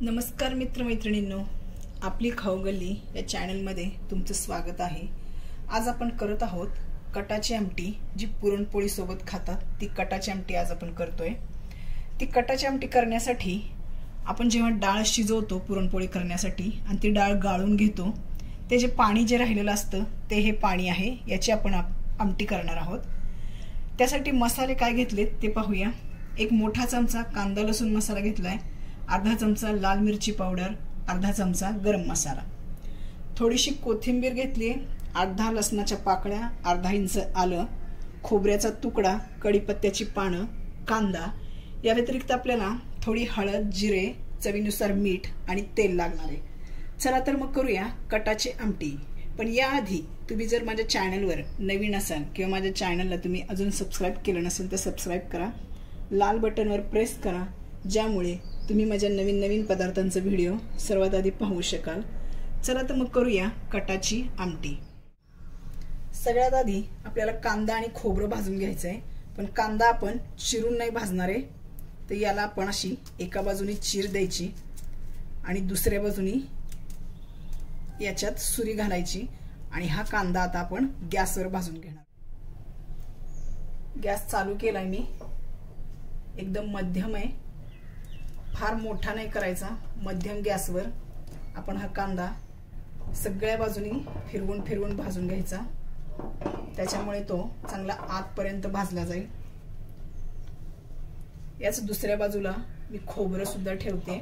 नमस्कार मित्रमैत्रिणींनो, आपली खाऊगल्ली या चॅनलमध्ये तुमचं स्वागत आहे। आज आपण करत आहोत कटाची आमटी, जी पुरणपोळी सोबत खातात ती कटाची आमटी आज आपण करतोय। ती कटाची आमटी करण्यासाठी आपण जेव्हा डाळ शिजवतो पुरणपोळी करण्यासाठी आणि ती डाळ गाळून घेतो, ते जे पाणी जे राहिलेलं असतं ते हे पाणी आहे, याची आपण आमटी करणार आहोत। त्यासाठी मसाले काय घेतलेत ते पाहूया। एक मोठा चमचा कांदा लसूण मसाला घेतलाय, अर्धा चमचा लाल मिरची पावडर, अर्धा चमचा गरम मसाला, थोडीशी कोथिंबीर घेतली, 8-10 लसणाच्या पाकळ्या, अर्धा इंच आलं, खोबऱ्याचा तुकडा, कढीपत्त्याची पानं, कांदा। या व्यतिरिक्त आपल्याला थोडी हळद, जिरे, चवीनुसार मीठ आणि तेल लागणार आहे। चला तर मग करूया कटाची आमटी। पण याआधी तुम्ही जर माझ्या चॅनलवर नवीन असाल किंवा माझ्या चॅनलला तुम्ही अजून सबस्क्राइब केलं नसेल तर सबस्क्राइब करा, लाल बटनवर प्रेस करा, ज्यामुळे तुम्ही माझ्या नवीन पदार्थांचे व्हिडिओ सर्वात आधी पाहू शकाल। चला तर मग करूया कटाची आमटी। सगळ्यात आधी आपल्याला कांदा आणि खोबरं भाजून घ्यायचं आहे, पण कांदा आपण चिरून नाही भाजणार आहे, तर याला आपण अशी एका बाजूने चीर द्यायची आणि दुसऱ्या बाजूने याच्यात सुरी घालायची आणि हा कांदा आता आपण गॅसवर भाजून घेणार। गॅस चालू केलाय मी, एकदम मध्यम आहे, फार मोठा नाही करायचा, मध्यम गॅसवर आपण हा कांदा सगळ्या बाजूनी फिरवून भाजून घ्यायचा, त्याच्यामुळे तो चांगला आतपर्यंत भाजला जाईल। याच दुसऱ्या बाजूला मी खोबरं सुद्धा ठेवते।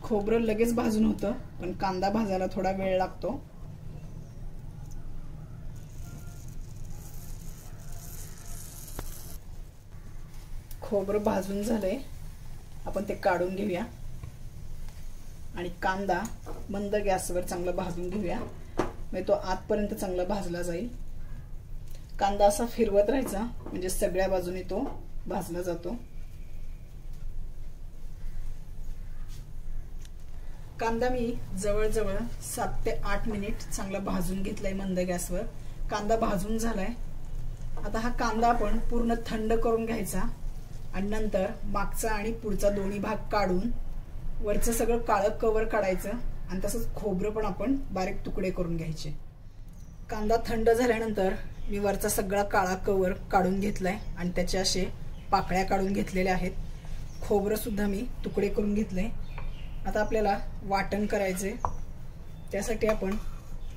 खोबरं लगेच भाजून होतं, पण कांदा भाजायला थोडा वेळ लागतो। खोबरं भाजून झालंय, आपण ते काढून घेऊया आणि कांदा मंद गॅसवर चांगला भाजून घेऊया, म्हणजे तो आतपर्यंत चांगला भाजला जाईल। कांदा असा फिरवत राहायचा म्हणजे सगळ्या बाजूने तो भाजला जातो। कांदा मी जवळजवळ 7 ते 8 मिनिट चांगला भाजून घेतलाय मंद गॅसवर। कांदा भाजून झालाय, आता हा कांदा आपण पूर्ण थंड करून घ्यायचा आणि नंतर मागचा आणि पुढचा दोन्ही भाग काढून वरचं सगळं काळं कवर काढायचं आणि तसंच खोबरं पण आपण बारीक तुकडे करून घ्यायचे। कांदा थंड झाल्यानंतर मी वरचा सगळा काळा कवर काढून घेतलाय आणि त्याचे असे पाकळ्या काढून घेतलेल्या आहेत। खोबरं सुद्धा मी तुकडे करून घेतले। आता आपल्याला वाटण करायचे, त्यासाठी आपण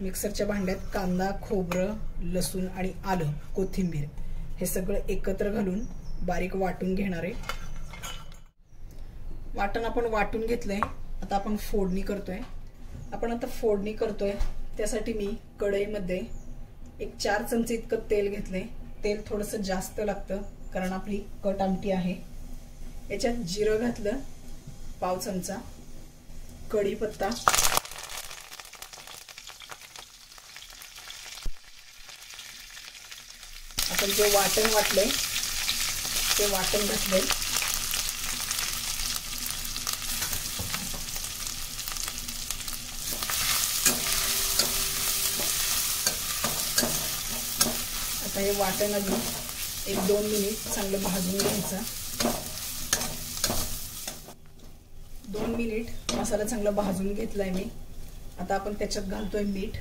मिक्सरच्या भांड्यात कांदा, खोबरं, लसूण आणि आलं, कोथिंबीर हे सगळं एकत्र घालून बारीक वाटून घेणार आहे। वाटण आपण वाटून घेतलंय, आता आपण फोडणी करतोय। त्यासाठी मी कढईमध्ये एक 4 चमचे इतकं तेल घेतलंय। तेल थोडंसं जास्त लागतं कारण आपली कट आमटी आहे। याच्यात जिरं घातलं 1/2 चमचा, कढीपत्ता, आपण जे वाटण वाटलंय ते वाटण घातलंय, आता हे वाटण अजून 1-2 मिनिट चांगलं भाजून घ्यायचं। 2 मिनिट मसाला चांगला भाजून घेतलाय मी। आता आपण त्याच्यात घालतोय मीठ।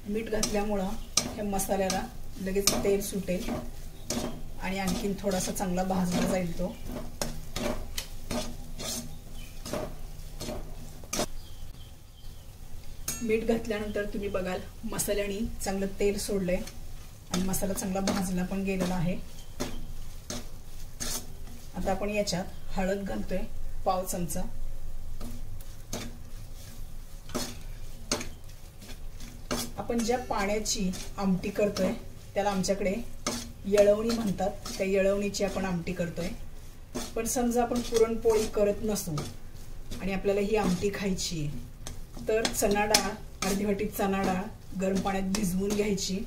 मीठ घातल्यामुळं हे मसाल्याला लगेच तेल सुटेल आणि आणखीन थोडासा चांगला भाजला जाईल तो। मीठ घातल्यानंतर तुम्ही बघाल मसाल्याने चांगलं तेल सोडलंय आणि मसाला चांगला भाजला पण गेलेला आहे। आता आपण याच्यात हळद घालतोय 1/2 चमचा, आपण ज्या पाण्याची आमटी करतोय त्याला आमच्याकडे येळवणी म्हणतात, त्या येळवणीची आपण आमटी करतोय। पण समजा आपण पुरणपोळी करत नसू आणि आपल्याला ही आमटी खायची, तर चणा डाळ, अर्धी वाटी चणा डाळ गरम पाण्यात भिजवून घ्यायची,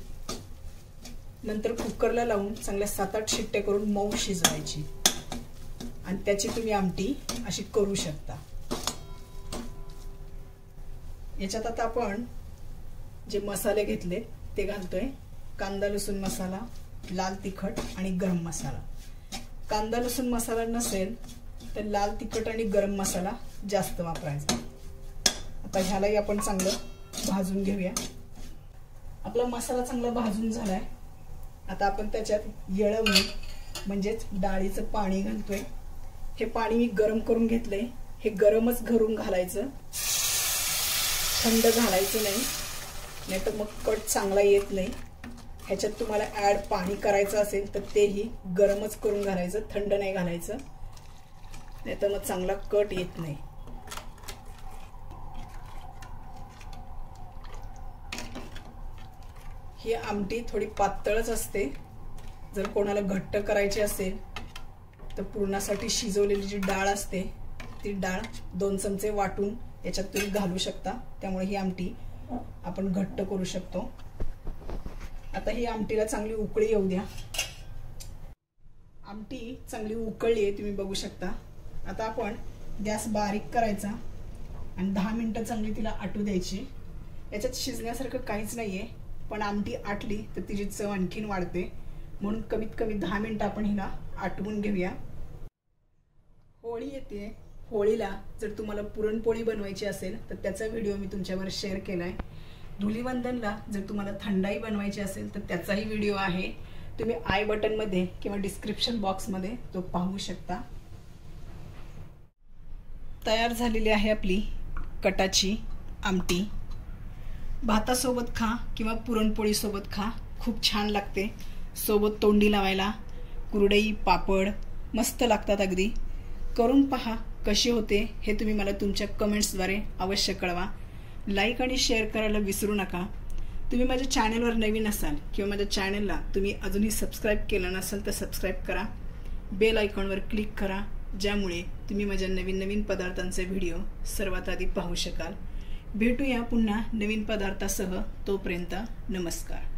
नंतर कुकरला लावून चांगल्या 7-8 शिट्ट्या करून मऊ शिजवायची आणि त्याची तुम्ही आमटी अशी करू शकता। याच्यात आता आपण जे मसाले घेतले ते घालतोय, कांदा लसूण मसाला, लाल तिखट आणि गरम मसाला। कांदा लसूण मसाला नसेल तर लाल तिखट आणि गरम मसाला जास्त वापरायचा। आता ह्यालाही आपण चांगलं भाजून घेऊया। आपला मसाला चांगला भाजून झालाय। आता आपण त्याच्यात येळवणी म्हणजेच डाळीचं पाणी घालतोय। हे पाणी मी गरम करून घेतलंय। हे गरमच घरून घालायचं, थंड घालायचं नाही, नाहीतर मग कट चांगला येत नाही। ह्याच्यात तुम्हाला ऍड पाणी करायचं असेल तर तेही गरमच करून घालायचं, थंड नाही घालायचं, नाहीतर मग चांगला कट येत नाही। ही आमटी थोडी पातळच असते। जर कोणाला घट्ट करायची असेल तर पुरणासाठी शिजवलेली जी डाळ असते ती डाळ 2 चमचे वाटून याच्यात तुम्ही घालू शकता, त्यामुळे ही आमटी आपण घट्ट करू शकतो। आता ही आमटीला चांगली उकळी येऊ द्या। आमटी चांगली उकळली आहे, तुम्ही बघू शकता। आता आपण गॅस बारीक करायचा आणि 10 मिनिटं चांगली तिला आटू द्यायची। याच्यात शिजण्यासारखं काहीच नाहीये, पण आमटी आटली तर तिची चव आणखीन वाढते, म्हणून कमीत कमी 10 मिनिटं आपण हिला आटवून घेऊया। होळी येते, होळीला जर तुम्हाला पुरणपोळी बनवायची असेल तर त्याचा व्हिडिओ मी तुमच्यावर शेअर केलाय। धुलीवंदनला जर तुम्हाला थंडाई बनवायची असेल तर त्याचाही व्हिडिओ आहे, तुम्ही आय बटन मध्ये किंवा डिस्क्रिप्शन बॉक्स मध्ये तो पाहू शकता। तयार झालेली आहे आपली कटाची आमटी। भातासोबत खा किंवा पुरणपोळी सोबत खा, खूप छान लागते। सोबत तोंडी लावायला कुरडई पापड मस्त लागतात अगदी। करून पहा कशी होते हे तुम्ही मला तुमच्या कमेंट्सद्वारे अवश्य कळवा। लाईक आणि शेअर करायला विसरू नका। तुम्ही माझ्या चॅनलवर नवीन असाल किंवा माझ्या चॅनलला तुम्ही अजूनही सबस्क्राईब केलं नसेल तर सबस्क्राईब करा, बेल आयकॉनवर क्लिक करा, ज्यामुळे तुम्ही माझ्या नवीन नवीन पदार्थांचे व्हिडिओ सर्वात आधी पाहू शकाल। भेटूया पुन्हा नवीन पदार्थासह, तोपर्यंत नमस्कार।